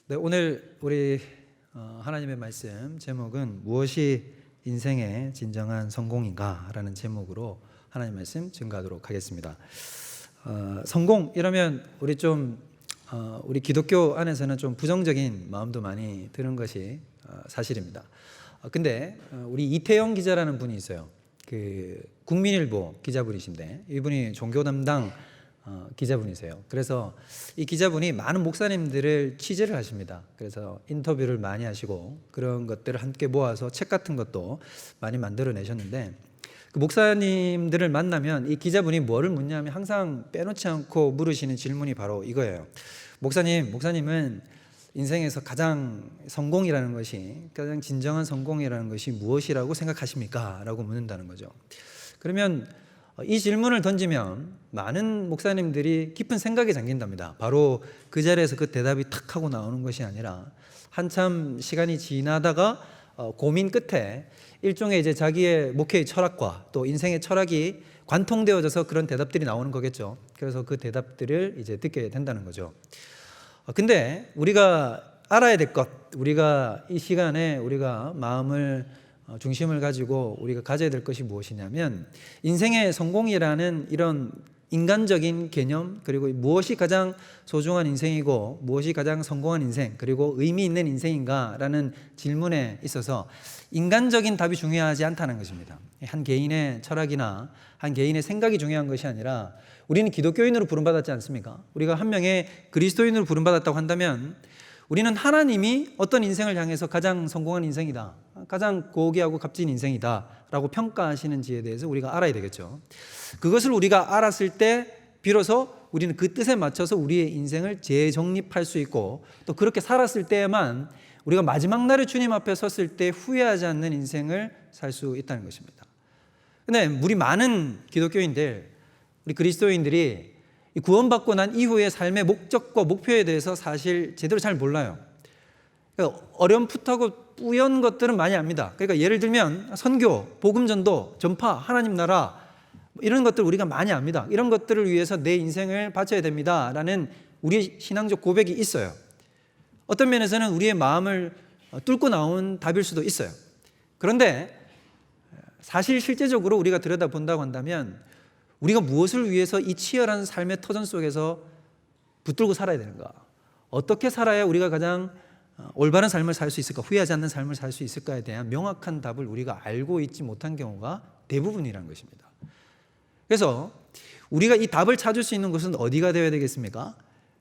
네, 오늘 우리 하나님의 말씀 제목은 무엇이 인생의 진정한 성공인가라는 제목으로 하나님 말씀 증거하도록 하겠습니다. 성공 이러면 우리 기독교 안에서는 좀 부정적인 마음도 많이 드는 것이 사실입니다. 근데 우리 이태영 기자라는 분이 있어요. 그 국민일보 기자분이신데 이분이 종교 담당 기자분이세요. 그래서 이 기자분이 많은 목사님들을 취재를 하십니다. 그래서 인터뷰를 많이 하시고 그런 것들을 함께 모아서 책 같은 것도 많이 만들어내셨는데, 그 목사님들을 만나면 이 기자분이 뭐를 묻냐면 항상 빼놓지 않고 물으시는 질문이 바로 이거예요. 목사님은 인생에서 가장 성공이라는 것이, 가장 진정한 성공이라는 것이 무엇이라고 생각하십니까? 라고 묻는다는 거죠. 그러면 이 질문을 던지면 많은 목사님들이 깊은 생각에 잠긴답니다. 바로 그 자리에서 그 대답이 탁 하고 나오는 것이 아니라 한참 시간이 지나다가 고민 끝에 일종의 이제 자기의 목회의 철학과 또 인생의 철학이 관통되어져서 그런 대답들이 나오는 거겠죠. 그래서 그 대답들을 이제 듣게 된다는 거죠. 근데 우리가 알아야 될 것, 우리가 이 시간에 우리가 마음을 중심을 가지고 우리가 가져야 될 것이 무엇이냐면, 인생의 성공이라는 이런 인간적인 개념, 그리고 무엇이 가장 소중한 인생이고 무엇이 가장 성공한 인생, 그리고 의미 있는 인생인가라는 질문에 있어서 인간적인 답이 중요하지 않다는 것입니다. 한 개인의 철학이나 한 개인의 생각이 중요한 것이 아니라, 우리는 기독교인으로 부름받았지 않습니까? 우리가 한 명의 그리스도인으로 부름받았다고 한다면 우리는 하나님이 어떤 인생을 향해서 가장 성공한 인생이다, 가장 고귀하고 값진 인생이다 라고 평가하시는지에 대해서 우리가 알아야 되겠죠. 그것을 우리가 알았을 때 비로소 우리는 그 뜻에 맞춰서 우리의 인생을 재정립할 수 있고, 또 그렇게 살았을 때에만 우리가 마지막 날에 주님 앞에 섰을 때 후회하지 않는 인생을 살 수 있다는 것입니다. 근데 우리 많은 기독교인들, 우리 그리스도인들이 구원받고 난 이후의 삶의 목적과 목표에 대해서 사실 제대로 잘 몰라요. 그러니까 어렴풋하고 뿌연 것들은 많이 압니다. 그러니까 예를 들면 선교, 복음전도, 전파, 하나님 나라, 이런 것들 우리가 많이 압니다. 이런 것들을 위해서 내 인생을 바쳐야 됩니다 라는 우리의 신앙적 고백이 있어요. 어떤 면에서는 우리의 마음을 뚫고 나온 답일 수도 있어요. 그런데 사실 실제적으로 우리가 들여다본다고 한다면 우리가 무엇을 위해서 이 치열한 삶의 터전 속에서 붙들고 살아야 되는가, 어떻게 살아야 우리가 가장 올바른 삶을 살 수 있을까, 후회하지 않는 삶을 살 수 있을까에 대한 명확한 답을 우리가 알고 있지 못한 경우가 대부분이라는 것입니다. 그래서 우리가 이 답을 찾을 수 있는 것은 어디가 되어야 되겠습니까?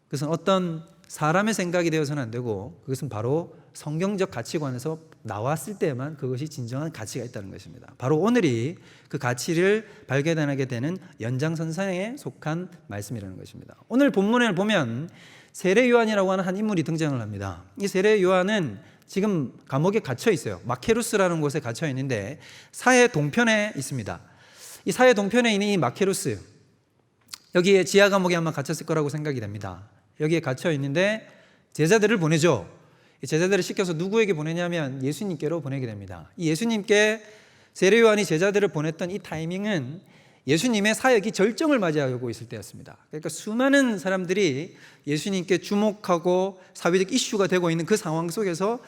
그것은 어떤 사람의 생각이 되어서는 안 되고, 그것은 바로 성경적 가치관에서 나왔을 때만 그것이 진정한 가치가 있다는 것입니다. 바로 오늘이 그 가치를 발견하게 되는 연장선상에 속한 말씀이라는 것입니다. 오늘 본문을 보면 세례 요한이라고 하는 한 인물이 등장을 합니다. 이 세례 요한은 지금 감옥에 갇혀 있어요. 마케루스라는 곳에 갇혀 있는데 사해 동편에 있습니다. 이 사해 동편에 있는 이 마케루스, 여기에 지하 감옥에 아마 갇혔을 거라고 생각이 됩니다. 여기에 갇혀 있는데 제자들을 보내죠. 제자들을 시켜서 누구에게 보내냐면 예수님께로 보내게 됩니다. 이 예수님께 세례 요한이 제자들을 보냈던 이 타이밍은 예수님의 사역이 절정을 맞이하고 있을 때였습니다. 그러니까 수많은 사람들이 예수님께 주목하고 사회적 이슈가 되고 있는 그 상황 속에서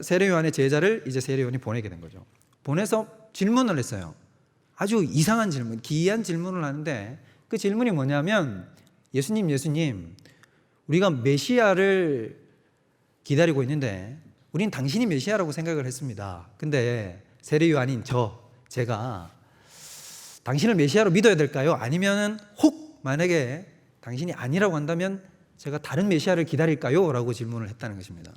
세례 요한의 제자를 이제 세례 요한이 보내게 된 거죠. 보내서 질문을 했어요. 아주 이상한 질문, 기이한 질문을 하는데 그 질문이 뭐냐면, 예수님, 우리가 메시아를 기다리고 있는데 우린 당신이 메시아라고 생각을 했습니다. 근데 세례 요한인 제가 당신을 메시아로 믿어야 될까요? 아니면 혹 만약에 당신이 아니라고 한다면 제가 다른 메시아를 기다릴까요? 라고 질문을 했다는 것입니다.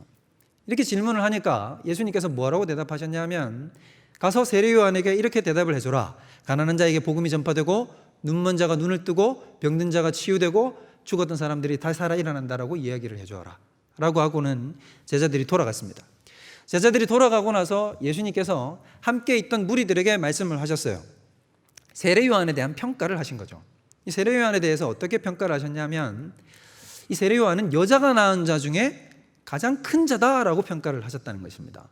이렇게 질문을 하니까 예수님께서 뭐라고 대답하셨냐면, 가서 세례 요한에게 이렇게 대답을 해줘라. 가난한 자에게 복음이 전파되고 눈먼 자가 눈을 뜨고 병든 자가 치유되고 죽었던 사람들이 다시 살아 일어난다라고 이야기를 해줘라 라고 하고는 제자들이 돌아갔습니다. 제자들이 돌아가고 나서 예수님께서 함께 있던 무리들에게 말씀을 하셨어요. 세례 요한에 대한 평가를 하신 거죠. 이 세례 요한에 대해서 어떻게 평가를 하셨냐면, 이 세례 요한은 여자가 낳은 자 중에 가장 큰 자다라고 평가를 하셨다는 것입니다.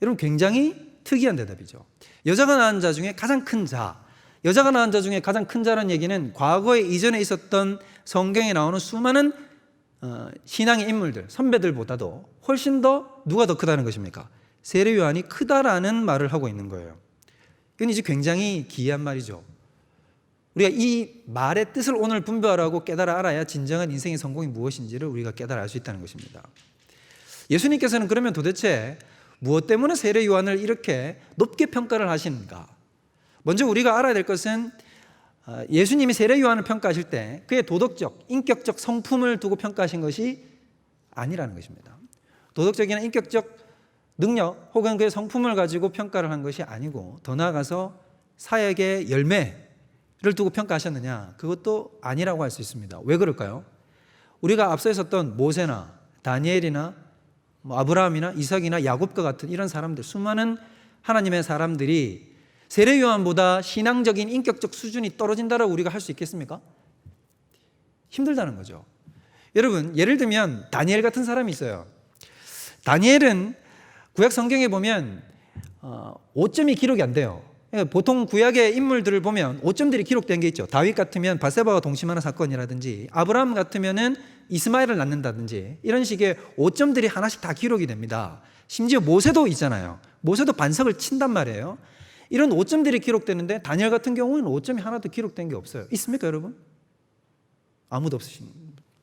여러분, 굉장히 특이한 대답이죠. 여자가 낳은 자 중에 가장 큰 자, 여자가 낳은 자 중에 가장 큰 자라는 얘기는 과거에 이전에 있었던 성경에 나오는 수많은 신앙의 인물들, 선배들보다도 훨씬 더 누가 더 크다는 것입니까? 세례 요한이 크다라는 말을 하고 있는 거예요. 이건 이제 굉장히 기이한 말이죠. 우리가 이 말의 뜻을 오늘 분별하고 깨달아 알아야 진정한 인생의 성공이 무엇인지를 우리가 깨달아 알 수 있다는 것입니다. 예수님께서는 그러면 도대체 무엇 때문에 세례 요한을 이렇게 높게 평가를 하시는가? 먼저 우리가 알아야 될 것은 예수님이 세례 요한을 평가하실 때 그의 도덕적, 인격적 성품을 두고 평가하신 것이 아니라는 것입니다. 도덕적이나 인격적 능력 혹은 그의 성품을 가지고 평가를 한 것이 아니고 더 나아가서 사역의 열매를 두고 평가하셨느냐? 그것도 아니라고 할 수 있습니다. 왜 그럴까요? 우리가 앞서 있었던 모세나 다니엘이나 아브라함이나 이삭이나 야곱과 같은 이런 사람들, 수많은 하나님의 사람들이 세례 요한보다 신앙적인 인격적 수준이 떨어진다라고 우리가 할 수 있겠습니까? 힘들다는 거죠. 여러분, 예를 들면 다니엘 같은 사람이 있어요. 다니엘은 구약 성경에 보면 5점이 기록이 안 돼요. 보통 구약의 인물들을 보면 5점들이 기록된 게 있죠. 다윗 같으면 바세바와 동침하는 사건이라든지, 아브라함 같으면은 이스마엘을 낳는다든지, 이런 식의 5점들이 하나씩 다 기록이 됩니다. 심지어 모세도 있잖아요. 모세도 반석을 친단 말이에요. 이런 5점들이 기록되는데 다니엘 같은 경우는 5점이 하나도 기록된 게 없어요. 있습니까, 여러분? 아무도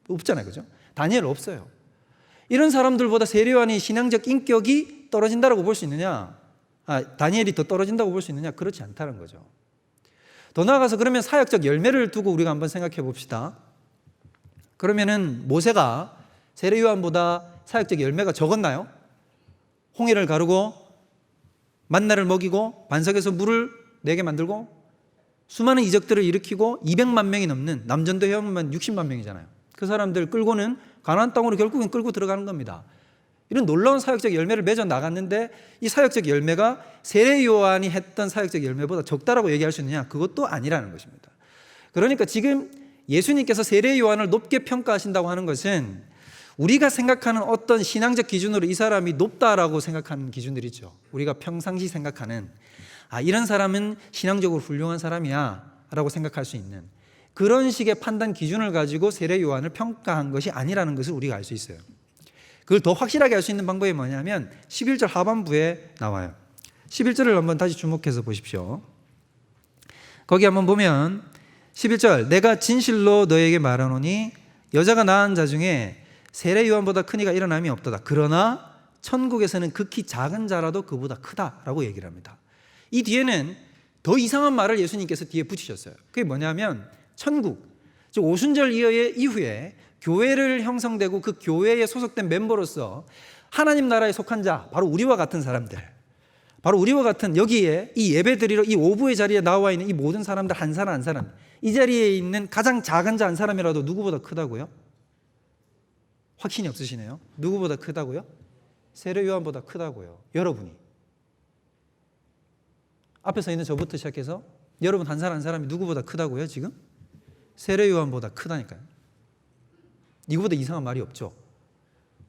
없잖아요, 그죠? 다니엘 없어요. 이런 사람들보다 세례 요한이 신앙적 인격이 떨어진다고 볼 수 있느냐? 다니엘이 더 떨어진다고 볼 수 있느냐? 그렇지 않다는 거죠. 더 나아가서 그러면 사역적 열매를 두고 우리가 한번 생각해 봅시다. 그러면은 모세가 세례 요한보다 사역적 열매가 적었나요? 홍해를 가르고 만나를 먹이고 반석에서 물을 내게 만들고 수많은 이적들을 일으키고 200만 명이 넘는 남전도 회원만 60만 명이잖아요. 그 사람들 끌고는 가나안 땅으로 결국엔 끌고 들어가는 겁니다. 이런 놀라운 사역적 열매를 맺어 나갔는데 이 사역적 열매가 세례 요한이 했던 사역적 열매보다 적다라고 얘기할 수 있느냐? 그것도 아니라는 것입니다. 그러니까 지금 예수님께서 세례 요한을 높게 평가하신다고 하는 것은 우리가 생각하는 어떤 신앙적 기준으로 이 사람이 높다라고 생각하는 기준들이 있죠. 우리가 평상시 생각하는 이런 사람은 신앙적으로 훌륭한 사람이야 라고 생각할 수 있는 그런 식의 판단 기준을 가지고 세례 요한을 평가한 것이 아니라는 것을 우리가 알 수 있어요. 그걸 더 확실하게 알 수 있는 방법이 뭐냐면 11절 하반부에 나와요. 11절을 한번 다시 주목해서 보십시오. 거기 한번 보면 11절, 내가 진실로 너에게 말하노니 여자가 낳은 자 중에 세례 요한보다 큰 이가 일어남이 없도다. 그러나 천국에서는 극히 작은 자라도 그보다 크다라고 얘기를 합니다. 이 뒤에는 더 이상한 말을 예수님께서 뒤에 붙이셨어요. 그게 뭐냐면 천국, 즉 오순절 이후에 교회를 형성되고 그 교회에 소속된 멤버로서 하나님 나라에 속한 자, 바로 우리와 같은 사람들, 바로 우리와 같은 여기에 이 예배드리러 이 오부의 자리에 나와 있는 이 모든 사람들 한 사람 한 사람, 이 자리에 있는 가장 작은 자 한 사람이라도 누구보다 크다고요? 확신이 없으시네요. 누구보다 크다고요? 세례 요한보다 크다고요. 여러분이. 앞에 서 있는 저부터 시작해서 여러분 한 사람 한 사람이 누구보다 크다고요 지금? 세례 요한보다 크다니까요. 이거보다 이상한 말이 없죠.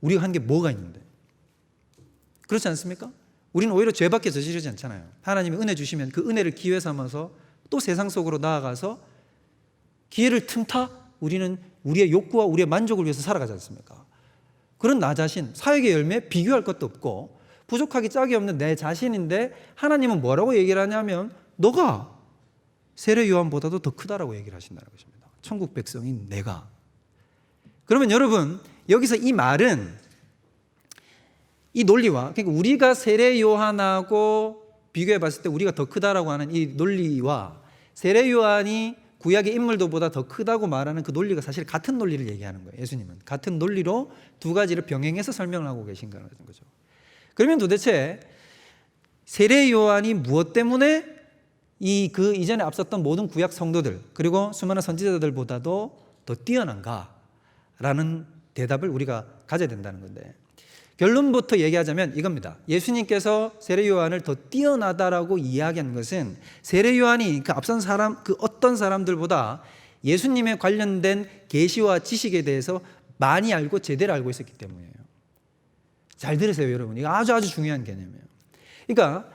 우리가 한 게 뭐가 있는데. 그렇지 않습니까? 우리는 오히려 죄밖에 저지르지 않잖아요. 하나님이 은혜 주시면 그 은혜를 기회 삼아서 또 세상 속으로 나아가서 기회를 틈타 우리는 우리의 욕구와 우리의 만족을 위해서 살아가지 않습니까? 그런 나 자신, 사역의 열매 비교할 것도 없고 부족하기 짝이 없는 내 자신인데 하나님은 뭐라고 얘기를 하냐면 너가 세례 요한보다도 더 크다라고 얘기를 하신다는 것입니다. 천국 백성인 내가. 그러면 여러분 여기서 이 말은 이 논리와 그러니까 우리가 세례 요한하고 비교해 봤을 때 우리가 더 크다라고 하는 이 논리와 세례 요한이 구약의 인물들보다 더 크다고 말하는 그 논리가 사실 같은 논리를 얘기하는 거예요. 예수님은 같은 논리로 두 가지를 병행해서 설명을 하고 계신 거라는 거죠. 그러면 도대체 세례 요한이 무엇 때문에 그 이전에 앞섰던 모든 구약 성도들 그리고 수많은 선지자들보다도 더 뛰어난가라는 대답을 우리가 가져야 된다는 건데 결론부터 얘기하자면 이겁니다. 예수님께서 세례 요한을 더 뛰어나다라고 이야기한 것은 세례 요한이 그 앞선 사람 그 어떤 사람들보다 예수님에 관련된 계시와 지식에 대해서 많이 알고 제대로 알고 있었기 때문이에요. 잘 들으세요, 여러분. 이거 아주 중요한 개념이에요. 그러니까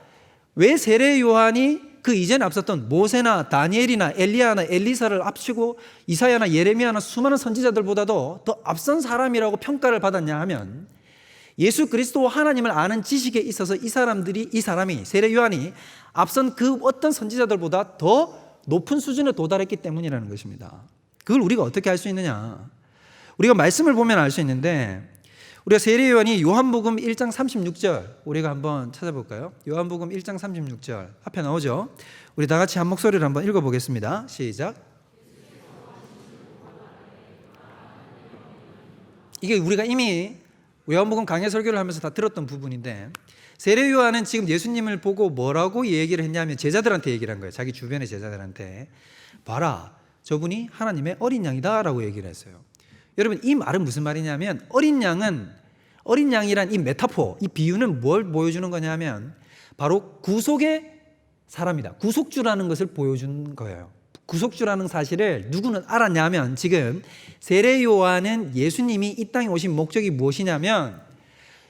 왜 세례 요한이 그 이전에 앞섰던 모세나 다니엘이나 엘리야나 엘리사를 앞치고 이사야나 예레미야나 수많은 선지자들보다도 더 앞선 사람이라고 평가를 받았냐 하면 예수 그리스도와 하나님을 아는 지식에 있어서 이 사람이 세례 요한이 앞선 그 어떤 선지자들보다 더 높은 수준에 도달했기 때문이라는 것입니다. 그걸 우리가 어떻게 알 수 있느냐? 우리가 말씀을 보면 알 수 있는데, 우리가 세례 요한이 요한복음 1장 36절 우리가 한번 찾아볼까요? 요한복음 1장 36절 앞에 나오죠? 우리 다 같이 한 목소리로 한번 읽어보겠습니다. 시작. 이게 우리가 이미 요한복음 강해 설교를 하면서 다 들었던 부분인데, 세례 요한은 지금 예수님을 보고 뭐라고 얘기를 했냐면 제자들한테 얘기를 한 거예요. 자기 주변의 제자들한테. 봐라, 저분이 하나님의 어린 양이다 라고 얘기를 했어요. 여러분, 이 말은 무슨 말이냐면 어린 양이란 이 메타포, 이 비유는 뭘 보여주는 거냐면 바로 구속의 사람이다. 구속주라는 것을 보여준 거예요. 구속주라는 사실을 누구는 알았냐면, 지금 세례 요한은 예수님이 이 땅에 오신 목적이 무엇이냐면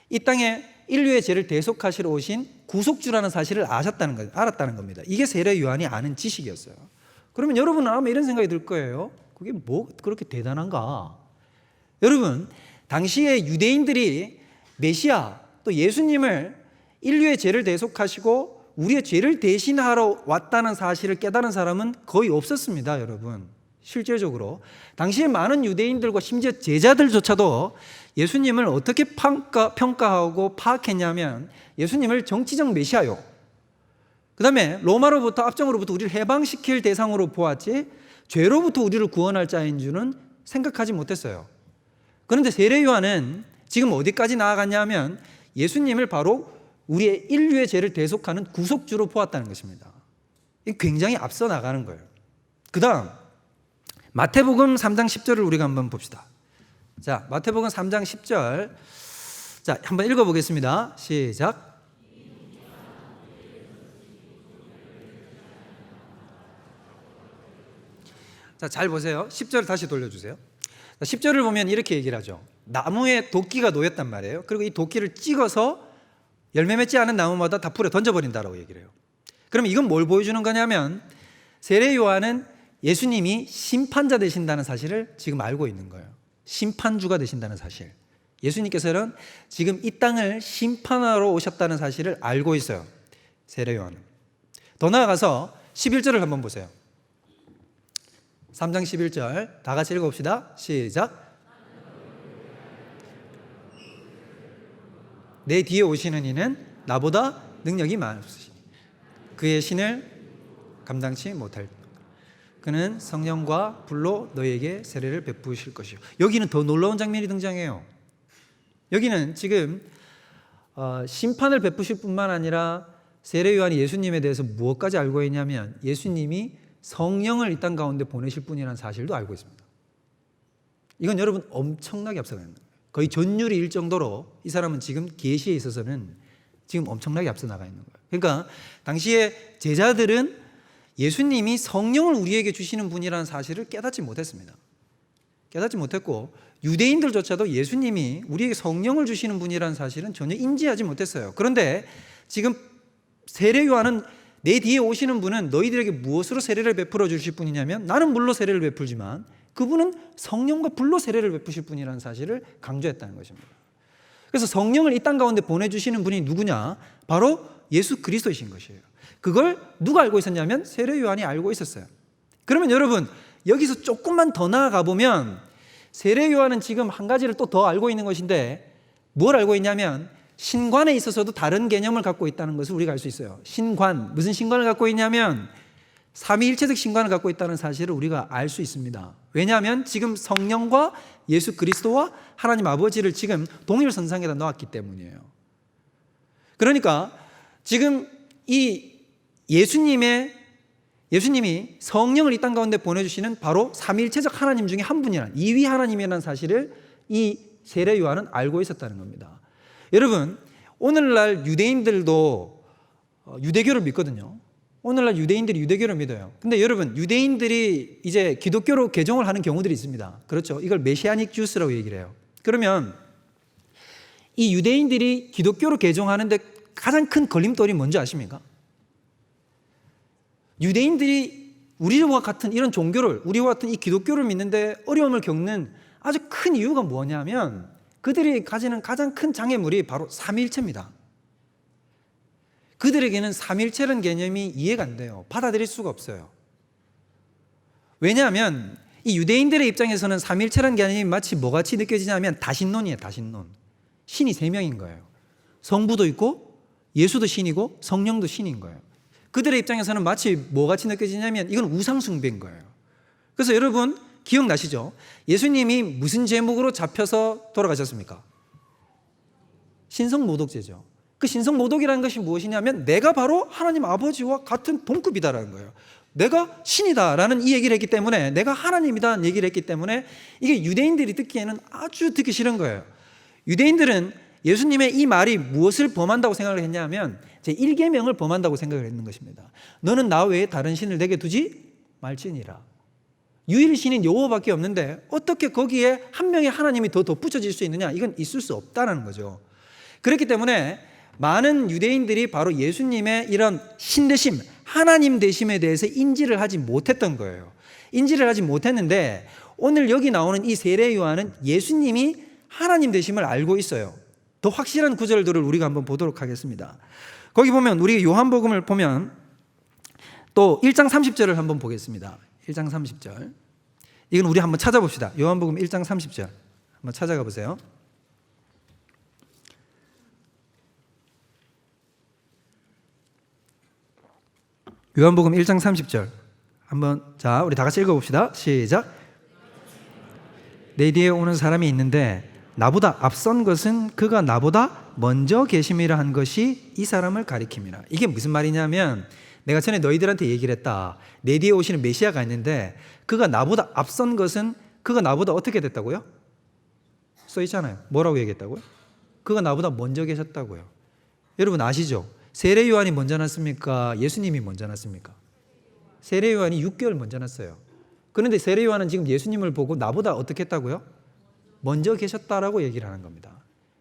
이 땅에 인류의 죄를 대속하시러 오신 구속주라는 사실을 알았다는 겁니다. 이게 세례 요한이 아는 지식이었어요. 그러면 여러분은 아마 이런 생각이 들 거예요. 그게 뭐 그렇게 대단한가? 여러분, 당시에 유대인들이 메시아 또 예수님을 인류의 죄를 대속하시고 우리의 죄를 대신하러 왔다는 사실을 깨달은 사람은 거의 없었습니다. 여러분, 실제적으로 당시에 많은 유대인들과 심지어 제자들조차도 예수님을 어떻게 평가하고 파악했냐면 예수님을 정치적 메시아요, 그 다음에 로마로부터 압정으로부터 우리를 해방시킬 대상으로 보았지 죄로부터 우리를 구원할 자인 줄은 생각하지 못했어요. 그런데 세례 요한은 지금 어디까지 나아갔냐면 예수님을 바로 우리의 인류의 죄를 대속하는 구속주로 보았다는 것입니다. 이게 굉장히 앞서 나가는 거예요. 그 다음 마태복음 3장 10절을 우리가 한번 봅시다. 자, 마태복음 3장 10절. 자, 한번 읽어보겠습니다. 시작. 자, 잘 보세요. 10절을 다시 돌려주세요. 10절을 보면 이렇게 얘기를 하죠. 나무에 도끼가 놓였단 말이에요. 그리고 이 도끼를 찍어서 열매 맺지 않은 나무마다 다 풀에 던져버린다라고 얘기를 해요. 그럼 이건 뭘 보여주는 거냐면 세례 요한은 예수님이 심판자 되신다는 사실을 지금 알고 있는 거예요. 심판주가 되신다는 사실. 예수님께서는 지금 이 땅을 심판하러 오셨다는 사실을 알고 있어요. 세례 요한은. 더 나아가서 11절을 한번 보세요. 3장 11절 다 같이 읽어봅시다. 시작. 내 뒤에 오시는 이는 나보다 능력이 많으시니 그의 신을 감당치 못할 그는 성령과 불로 너희에게 세례를 베푸실 것이요. 여기는 더 놀라운 장면이 등장해요. 여기는 지금 심판을 베푸실 뿐만 아니라 세례 요한이 예수님에 대해서 무엇까지 알고 있냐면 예수님이 성령을 이 땅 가운데 보내실 분이라는 사실도 알고 있습니다. 이건 여러분 엄청나게 앞서가는 거예요. 거의 전율이 정도로 이 사람은 지금 계시에 있어서는 지금 엄청나게 앞서 나가 있는 거예요. 그러니까 당시에 제자들은 예수님이 성령을 우리에게 주시는 분이라는 사실을 깨닫지 못했습니다. 깨닫지 못했고 유대인들조차도 예수님이 우리에게 성령을 주시는 분이라는 사실은 전혀 인지하지 못했어요. 그런데 지금 세례 요한은 내 뒤에 오시는 분은 너희들에게 무엇으로 세례를 베풀어 주실 분이냐면 나는 물로 세례를 베풀지만 그분은 성령과 불로 세례를 베푸실 분이라는 사실을 강조했다는 것입니다. 그래서 성령을 이 땅 가운데 보내주시는 분이 누구냐? 바로 예수 그리스도이신 것이에요. 그걸 누가 알고 있었냐면 세례 요한이 알고 있었어요. 그러면 여러분 여기서 조금만 더 나아가 보면 세례 요한은 지금 한 가지를 또 더 알고 있는 것인데 뭘 알고 있냐면 신관에 있어서도 다른 개념을 갖고 있다는 것을 우리가 알 수 있어요. 신관, 무슨 신관을 갖고 있냐면 삼위일체적 신관을 갖고 있다는 사실을 우리가 알 수 있습니다. 왜냐하면 지금 성령과 예수 그리스도와 하나님 아버지를 지금 동일선상에다 놓았기 때문이에요. 그러니까 지금 이 예수님이 성령을 이 땅 가운데 보내주시는 바로 삼위일체적 하나님 중에 한 분이라는 이위 하나님이라는 사실을 이 세례 요한은 알고 있었다는 겁니다. 여러분 오늘날 유대인들도 유대교를 믿거든요. 오늘날 유대인들이 유대교를 믿어요. 근데 여러분 유대인들이 이제 기독교로 개종을 하는 경우들이 있습니다. 그렇죠. 이걸 메시아닉 주스라고 얘기를 해요. 그러면 이 유대인들이 기독교로 개종하는데 가장 큰 걸림돌이 뭔지 아십니까? 유대인들이 우리와 같은 이런 종교를, 우리와 같은 이 기독교를 믿는데 어려움을 겪는 아주 큰 이유가 뭐냐면 그들이 가지는 가장 큰 장애물이 바로 삼위일체입니다. 그들에게는 삼위일체라는 개념이 이해가 안 돼요. 받아들일 수가 없어요. 왜냐하면 이 유대인들의 입장에서는 삼위일체라는 개념이 마치 뭐같이 느껴지냐면 다신론이에요. 다신론. 신이 세 명인 거예요. 성부도 있고 예수도 신이고 성령도 신인 거예요. 그들의 입장에서는 마치 뭐같이 느껴지냐면 이건 우상숭배인 거예요. 그래서 여러분 기억나시죠? 예수님이 무슨 제목으로 잡혀서 돌아가셨습니까? 신성모독죄죠. 그 신성모독이라는 것이 무엇이냐면 내가 바로 하나님 아버지와 같은 동급이다라는 거예요. 내가 신이다라는 이 얘기를 했기 때문에, 내가 하나님이다라는 얘기를 했기 때문에 이게 유대인들이 듣기에는 아주 듣기 싫은 거예요. 유대인들은 예수님의 이 말이 무엇을 범한다고 생각을 했냐면 제1계명을 범한다고 생각을 했는 것입니다. 너는 나 외에 다른 신을 내게 두지 말지니라. 유일신인 여호와밖에 없는데 어떻게 거기에 한 명의 하나님이 더 덧붙여질 수 있느냐? 이건 있을 수 없다는 거죠. 그렇기 때문에 많은 유대인들이 바로 예수님의 이런 신되심, 하나님 되심에 대해서 인지를 하지 못했던 거예요. 인지를 하지 못했는데 오늘 여기 나오는 이 세례 요한은 예수님이 하나님 되심을 알고 있어요. 더 확실한 구절들을 우리가 한번 보도록 하겠습니다. 거기 보면 우리 요한복음을 보면 또 1장 30절을 한번 보겠습니다. 1장 30절. 이건 우리 한번 찾아봅시다. 요한복음 1장 30절. 한번 찾아가 보세요. 요한복음 1장 30절. 한번 자, 우리 다 같이 읽어 봅시다. 시작. 내 뒤에 오는 사람이 있는데 나보다 앞선 것은 그가 나보다 먼저 계심이라 한 것이 이 사람을 가리킵니다. 이게 무슨 말이냐면 내가 전에 너희들한테 얘기를 했다. 내 뒤에 오시는 메시아가 있는데 그가 나보다 앞선 것은 그가 나보다 어떻게 됐다고요? 써 있잖아요. 뭐라고 얘기했다고요? 그가 나보다 먼저 계셨다고요. 여러분 아시죠? 세례 요한이 먼저 났습니까? 예수님이 먼저 났습니까? 세례 요한이 6개월 먼저 났어요. 그런데 세례 요한은 지금 예수님을 보고 나보다 어떻게 했다고요? 먼저 계셨다라고 얘기를 하는 겁니다.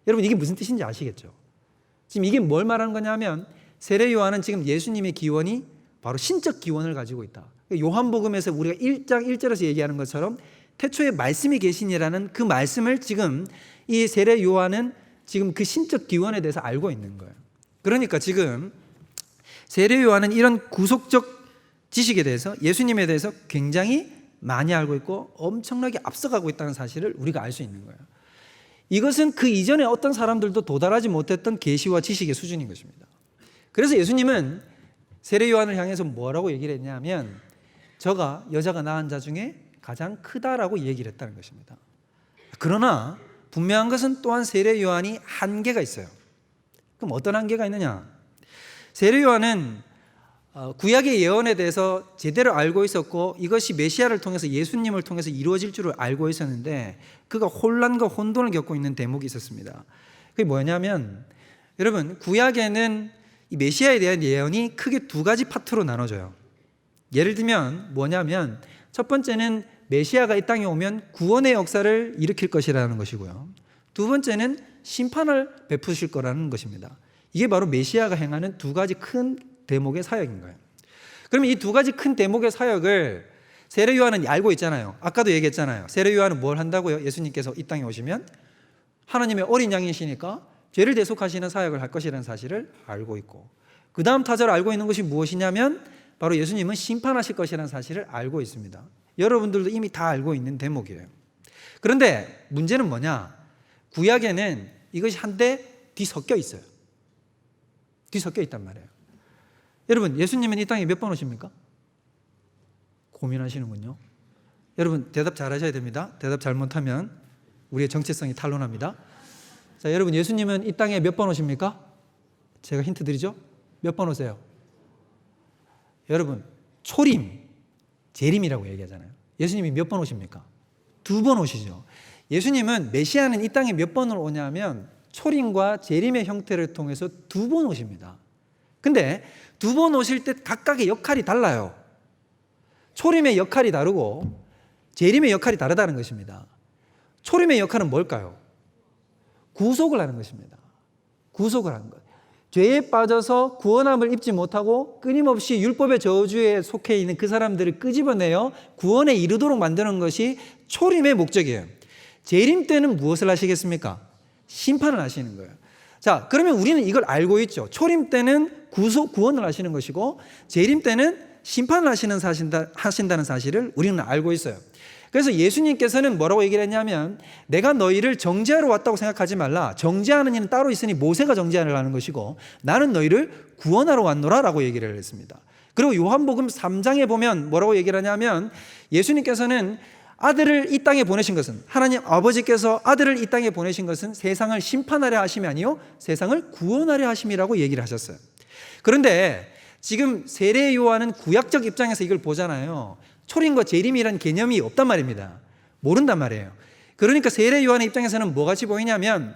여러분 이게 무슨 뜻인지 아시겠죠? 지금 이게 뭘 말하는 거냐면 세례 요한은 지금 예수님의 기원이 바로 신적 기원을 가지고 있다. 요한복음에서 우리가 1장 1절에서 얘기하는 것처럼 태초에 말씀이 계시니라는 그 말씀을 지금 이 세례 요한은 지금 그 신적 기원에 대해서 알고 있는 거예요. 그러니까 지금 세례 요한은 이런 구속적 지식에 대해서 예수님에 대해서 굉장히 많이 알고 있고 엄청나게 앞서가고 있다는 사실을 우리가 알 수 있는 거예요. 이것은 그 이전에 어떤 사람들도 도달하지 못했던 계시와 지식의 수준인 것입니다. 그래서 예수님은 세례 요한을 향해서 뭐라고 얘기를 했냐면 저가 여자가 낳은 자 중에 가장 크다라고 얘기를 했다는 것입니다. 그러나 분명한 것은 또한 세례 요한이 한계가 있어요. 그럼 어떤 한계가 있느냐? 세례 요한은 구약의 예언에 대해서 제대로 알고 있었고 이것이 메시아를 통해서 예수님을 통해서 이루어질 줄을 알고 있었는데 그가 혼란과 혼돈을 겪고 있는 대목이 있었습니다. 그게 뭐냐면 여러분 구약에는 이 메시아에 대한 예언이 크게 두 가지 파트로 나눠져요. 예를 들면 뭐냐면 첫 번째는 메시아가 이 땅에 오면 구원의 역사를 일으킬 것이라는 것이고요. 두 번째는 심판을 베푸실 거라는 것입니다. 이게 바로 메시아가 행하는 두 가지 큰 대목의 사역인 거예요. 그러면 이 두 가지 큰 대목의 사역을 세례 요한은 알고 있잖아요. 아까도 얘기했잖아요. 세례 요한은 뭘 한다고요? 예수님께서 이 땅에 오시면 하나님의 어린 양이시니까 죄를 대속하시는 사역을 할 것이라는 사실을 알고 있고 그 다음 타자로 알고 있는 것이 무엇이냐면 바로 예수님은 심판하실 것이라는 사실을 알고 있습니다. 여러분들도 이미 다 알고 있는 대목이에요. 그런데 문제는 뭐냐? 구약에는 이것이 한데 뒤섞여 있어요. 뒤섞여 있단 말이에요. 여러분 예수님은 이 땅에 몇 번 오십니까? 고민하시는군요. 여러분 대답 잘 하셔야 됩니다. 대답 잘못하면 우리의 정체성이 탄로납니다. 자, 여러분 예수님은 이 땅에 몇 번 오십니까? 제가 힌트 드리죠. 몇 번 오세요? 여러분 초림, 재림이라고 얘기하잖아요. 예수님이 몇 번 오십니까? 2번 오시죠. 예수님은 메시아는 이 땅에 몇 번을 오냐면 초림과 재림의 형태를 통해서 2번 오십니다. 근데 2번 오실 때 각각의 역할이 달라요. 초림의 역할이 다르고 재림의 역할이 다르다는 것입니다. 초림의 역할은 뭘까요? 구속을 하는 것입니다. 구속을 하는 것. 죄에 빠져서 구원함을 입지 못하고 끊임없이 율법의 저주에 속해 있는 그 사람들을 끄집어내어 구원에 이르도록 만드는 것이 초림의 목적이에요. 재림 때는 무엇을 하시겠습니까? 심판을 하시는 거예요. 자, 그러면 우리는 이걸 알고 있죠. 초림 때는 구원을 하시는 것이고 재림 때는 심판을 하신다는 사실을 우리는 알고 있어요. 그래서 예수님께서는 뭐라고 얘기를 했냐면, 내가 너희를 정죄하러 왔다고 생각하지 말라. 정죄하는 이는 따로 있으니 모세가 정죄하는 것이고 나는 너희를 구원하러 왔노라 라고 얘기를 했습니다. 그리고 요한복음 3장에 보면 뭐라고 얘기를 하냐면, 예수님께서는 아들을 이 땅에 보내신 것은, 하나님 아버지께서 아들을 이 땅에 보내신 것은 세상을 심판하려 하심이 아니요 세상을 구원하려 하심이라고 얘기를 하셨어요. 그런데 지금 세례 요한은 구약적 입장에서 이걸 보잖아요. 초림과 재림이라는 개념이 없단 말입니다. 모른단 말이에요. 그러니까 세례 요한의 입장에서는 뭐같이 보이냐면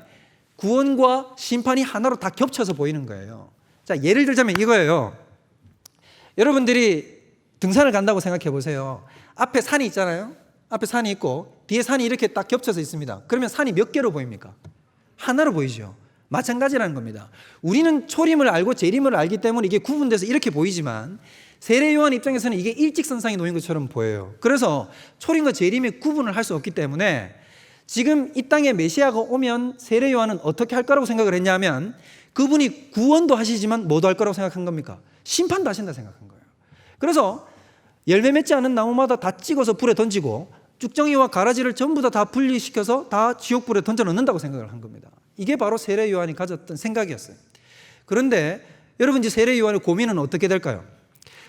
구원과 심판이 하나로 다 겹쳐서 보이는 거예요. 자, 예를 들자면 이거예요. 여러분들이 등산을 간다고 생각해 보세요. 앞에 산이 있잖아요. 앞에 산이 있고 뒤에 산이 이렇게 딱 겹쳐서 있습니다. 그러면 산이 몇 개로 보입니까? 하나로 보이죠. 마찬가지라는 겁니다. 우리는 초림을 알고 재림을 알기 때문에 이게 구분돼서 이렇게 보이지만 세례 요한 입장에서는 이게 일직선상에 놓인 것처럼 보여요. 그래서 초림과 재림의 구분을 할 수 없기 때문에 지금 이 땅에 메시아가 오면 세례 요한은 어떻게 할 거라고 생각을 했냐면, 그분이 구원도 하시지만 뭐도 할 거라고 생각한 겁니까? 심판도 하신다 생각한 거예요. 그래서 열매 맺지 않은 나무마다 다 찍어서 불에 던지고 쭉정이와 가라지를 전부 다 분리시켜서 다 지옥불에 던져 넣는다고 생각을 한 겁니다. 이게 바로 세례 요한이 가졌던 생각이었어요. 그런데 여러분, 이제 세례 요한의 고민은 어떻게 될까요?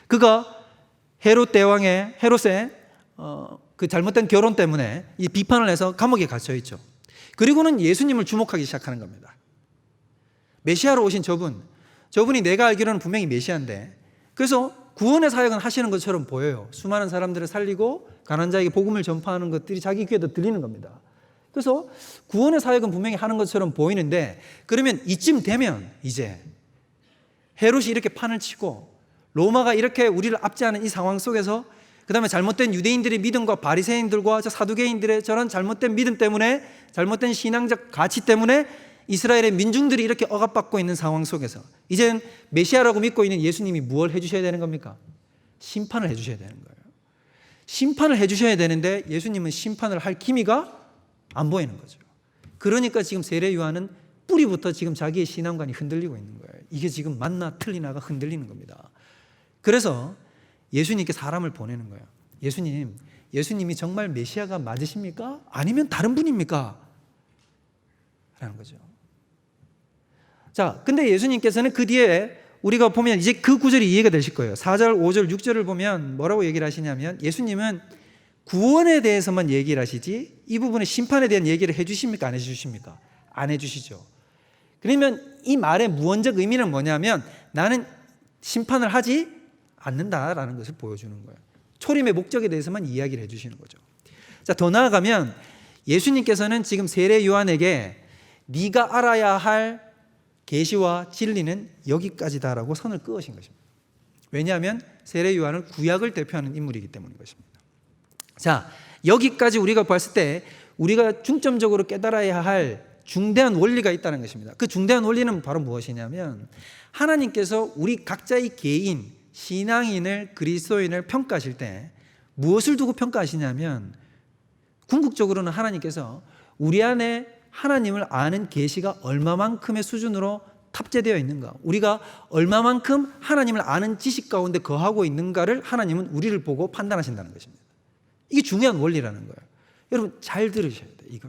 그가 헤롯의 그 잘못된 결혼 때문에 이 비판을 해서 감옥에 갇혀 있죠. 그리고는 예수님을 주목하기 시작하는 겁니다. 메시아로 오신 저분이 내가 알기로는 분명히 메시아인데, 그래서 구원의 사역은 하시는 것처럼 보여요. 수많은 사람들을 살리고 가난한 자에게 복음을 전파하는 것들이 자기 귀에도 들리는 겁니다. 그래서 구원의 사역은 분명히 하는 것처럼 보이는데, 그러면 이쯤 되면 이제 헤롯이 이렇게 판을 치고 로마가 이렇게 우리를 압제하는 이 상황 속에서, 그 다음에 잘못된 유대인들의 믿음과 바리새인들과 사두개인들의 저런 잘못된 믿음 때문에, 잘못된 신앙적 가치 때문에 이스라엘의 민중들이 이렇게 억압받고 있는 상황 속에서 이제는 메시아라고 믿고 있는 예수님이 무엇을 해주셔야 되는 겁니까? 심판을 해주셔야 되는 거예요. 심판을 해주셔야 되는데 예수님은 심판을 할 기미가 안 보이는 거죠. 그러니까 지금 세례 요한은 뿌리부터 지금 자기의 신앙관이 흔들리고 있는 거예요. 이게 지금 맞나 틀리나가 흔들리는 겁니다. 그래서 예수님께 사람을 보내는 거예요. 예수님이 정말 메시아가 맞으십니까? 아니면 다른 분입니까? 라는 거죠. 자, 근데 예수님께서는 그 뒤에 우리가 보면 이제 그 구절이 이해가 되실 거예요. 4절, 5절, 6절을 보면 뭐라고 얘기를 하시냐면, 예수님은 구원에 대해서만 얘기를 하시지 이 부분에 심판에 대한 얘기를 해주십니까? 안 해주십니까? 안 해주시죠. 그러면 이 말의 무언적 의미는 뭐냐면, 나는 심판을 하지 않는다라는 것을 보여주는 거예요. 초림의 목적에 대해서만 이야기를 해주시는 거죠. 자, 더 나아가면 예수님께서는 지금 세례 요한에게 네가 알아야 할 계시와 진리는 여기까지다라고 선을 그으신 것입니다. 왜냐하면 세례 요한은 구약을 대표하는 인물이기 때문인 것입니다. 자, 여기까지 우리가 봤을 때 우리가 중점적으로 깨달아야 할 중대한 원리가 있다는 것입니다. 그 중대한 원리는 바로 무엇이냐면, 하나님께서 우리 각자의 개인, 신앙인을, 그리스도인을 평가하실 때 무엇을 두고 평가하시냐면, 궁극적으로는 하나님께서 우리 안에 하나님을 아는 계시가 얼마만큼의 수준으로 탑재되어 있는가, 우리가 얼마만큼 하나님을 아는 지식 가운데 거하고 있는가를 하나님은 우리를 보고 판단하신다는 것입니다. 이게 중요한 원리라는 거예요. 여러분 잘 들으셔야 돼요.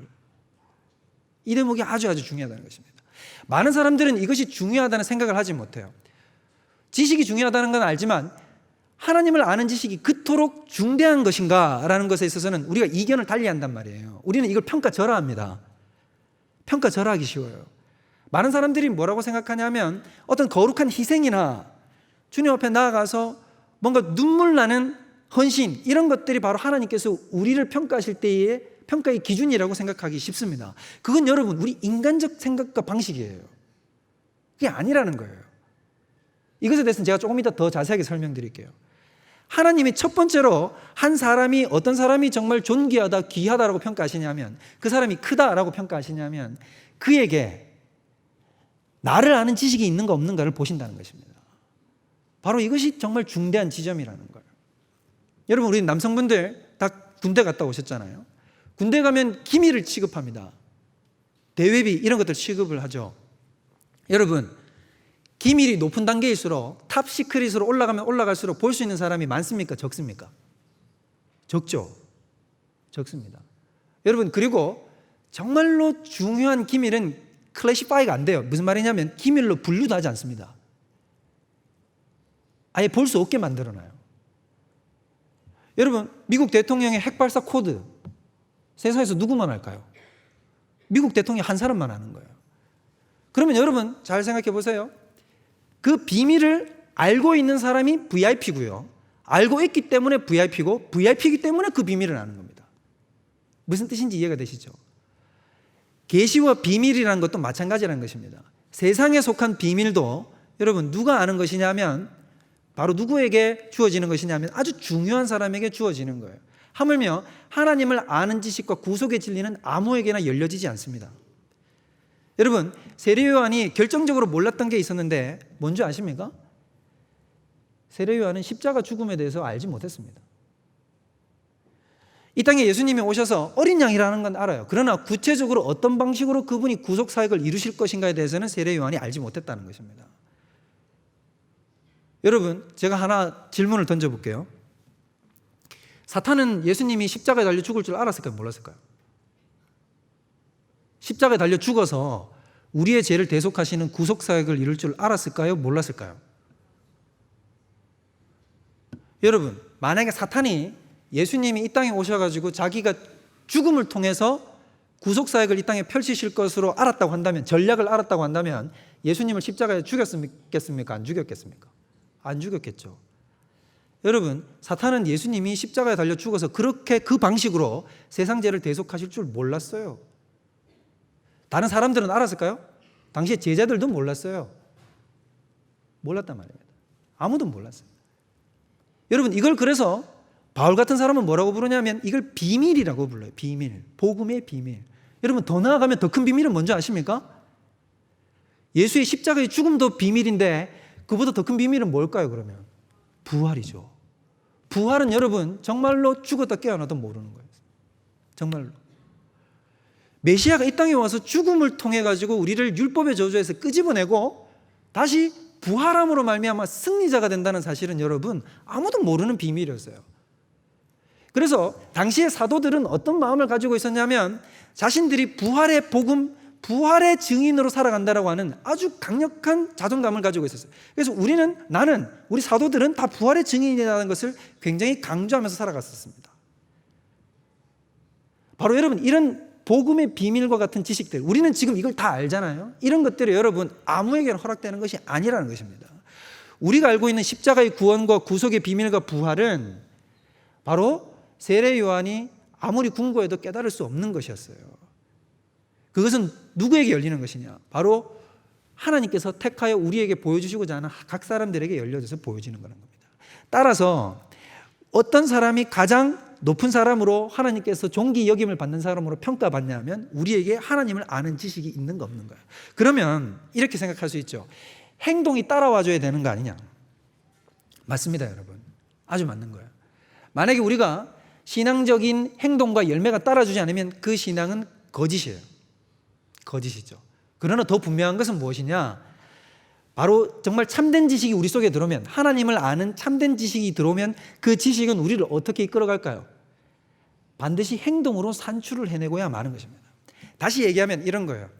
이 대목이 아주 중요하다는 것입니다. 많은 사람들은 이것이 중요하다는 생각을 하지 못해요. 지식이 중요하다는 건 알지만 하나님을 아는 지식이 그토록 중대한 것인가 라는 것에 있어서는 우리가 이견을 달리한단 말이에요. 우리는 이걸 평가절하합니다. 평가절하기 쉬워요. 많은 사람들이 뭐라고 생각하냐면, 어떤 거룩한 희생이나 주님 앞에 나아가서 뭔가 눈물 나는 헌신, 이런 것들이 바로 하나님께서 우리를 평가하실 때의 평가의 기준이라고 생각하기 쉽습니다. 그건 여러분 우리 인간적 생각과 방식이에요. 그게 아니라는 거예요. 이것에 대해서는 제가 조금 이따 더 자세하게 설명드릴게요. 하나님이 첫 번째로 어떤 사람이 정말 존귀하다, 귀하다라고 평가하시냐면, 그 사람이 크다라고 평가하시냐면, 그에게 나를 아는 지식이 있는가 없는가를 보신다는 것입니다. 바로 이것이 정말 중대한 지점이라는 거예요. 여러분, 우리 남성분들 다 군대 갔다 오셨잖아요. 군대 가면 기밀을 취급합니다. 대외비 이런 것들 취급을 하죠. 여러분, 기밀이 높은 단계일수록 탑 시크릿으로 올라가면 올라갈수록 볼 수 있는 사람이 많습니까? 적습니까? 적죠. 적습니다. 여러분, 그리고 정말로 중요한 기밀은 클래시파이가 안 돼요. 무슨 말이냐면 기밀로 분류도 하지 않습니다. 아예 볼 수 없게 만들어놔요. 여러분, 미국 대통령의 핵발사 코드 세상에서 누구만 할까요? 미국 대통령 한 사람만 하는 거예요. 그러면 여러분 잘 생각해 보세요. 그 비밀을 알고 있는 사람이 VIP고요. 알고 있기 때문에 VIP고 VIP이기 때문에 그 비밀을 아는 겁니다. 무슨 뜻인지 이해가 되시죠? 계시와 비밀이라는 것도 마찬가지라는 것입니다. 세상에 속한 비밀도 여러분 누가 아는 것이냐면 바로 누구에게 주어지는 것이냐면 아주 중요한 사람에게 주어지는 거예요. 하물며 하나님을 아는 지식과 구속의 진리는 아무에게나 열려지지 않습니다. 여러분, 세례 요한이 결정적으로 몰랐던 게 있었는데 뭔지 아십니까? 세례 요한은 십자가 죽음에 대해서 알지 못했습니다. 이 땅에 예수님이 오셔서 어린 양이라는 건 알아요. 그러나 구체적으로 어떤 방식으로 그분이 구속 사역을 이루실 것인가에 대해서는 세례 요한이 알지 못했다는 것입니다. 여러분, 제가 하나 질문을 던져볼게요. 사탄은 예수님이 십자가에 달려 죽을 줄 알았을까요? 몰랐을까요? 십자가에 달려 죽어서 우리의 죄를 대속하시는 구속사역을 이룰 줄 알았을까요? 몰랐을까요? 여러분, 만약에 사탄이 예수님이 이 땅에 오셔가지고 자기가 죽음을 통해서 구속사역을 이 땅에 펼치실 것으로 알았다고 한다면, 전략을 알았다고 한다면 예수님을 십자가에 죽였겠습니까? 안 죽였겠습니까? 안 죽였겠죠. 여러분, 사탄은 예수님이 십자가에 달려 죽어서 그렇게 그 방식으로 세상 죄를 대속하실 줄 몰랐어요. 다른 사람들은 알았을까요? 당시에 제자들도 몰랐어요. 몰랐단 말입니다. 아무도 몰랐어요. 여러분, 이걸 그래서 바울 같은 사람은 뭐라고 부르냐면 이걸 비밀이라고 불러요. 비밀. 복음의 비밀. 여러분, 더 나아가면 더 큰 비밀은 뭔지 아십니까? 예수의 십자가의 죽음도 비밀인데 그보다 더 큰 비밀은 뭘까요, 그러면? 부활이죠. 부활은 여러분 정말로 죽었다 깨어나도 모르는 거예요. 정말로. 메시아가 이 땅에 와서 죽음을 통해 가지고 우리를 율법의 저주에서 끄집어내고 다시 부활함으로 말미암아 승리자가 된다는 사실은 여러분 아무도 모르는 비밀이었어요. 그래서 당시의 사도들은 어떤 마음을 가지고 있었냐면 자신들이 부활의 복음, 부활의 증인으로 살아간다라고 하는 아주 강력한 자존감을 가지고 있었어요. 그래서 우리 사도들은 다 부활의 증인이라는 것을 굉장히 강조하면서 살아갔었습니다. 바로 여러분 이런 복음의 비밀과 같은 지식들, 우리는 지금 이걸 다 알잖아요. 이런 것들이 여러분 아무에게나 허락되는 것이 아니라는 것입니다. 우리가 알고 있는 십자가의 구원과 구속의 비밀과 부활은 바로 세례 요한이 아무리 궁고해도 깨달을 수 없는 것이었어요. 그것은 누구에게 열리는 것이냐? 바로 하나님께서 택하여 우리에게 보여주시고자 하는 각 사람들에게 열려져서 보여지는 거는 겁니다. 따라서 어떤 사람이 가장 높은 사람으로 하나님께서 존귀 여김을 받는 사람으로 평가받냐면 우리에게 하나님을 아는 지식이 있는가 없는 거예요. 그러면 이렇게 생각할 수 있죠. 행동이 따라와줘야 되는 거 아니냐? 맞습니다, 여러분. 아주 맞는 거예요. 만약에 우리가 신앙적인 행동과 열매가 따라주지 않으면 그 신앙은 거짓이에요. 거짓이죠. 그러나 더 분명한 것은 무엇이냐? 바로 정말 참된 지식이 우리 속에 들어오면, 하나님을 아는 참된 지식이 들어오면 그 지식은 우리를 어떻게 이끌어갈까요? 반드시 행동으로 산출을 해내고야 마는 것입니다. 다시 얘기하면 이런 거예요.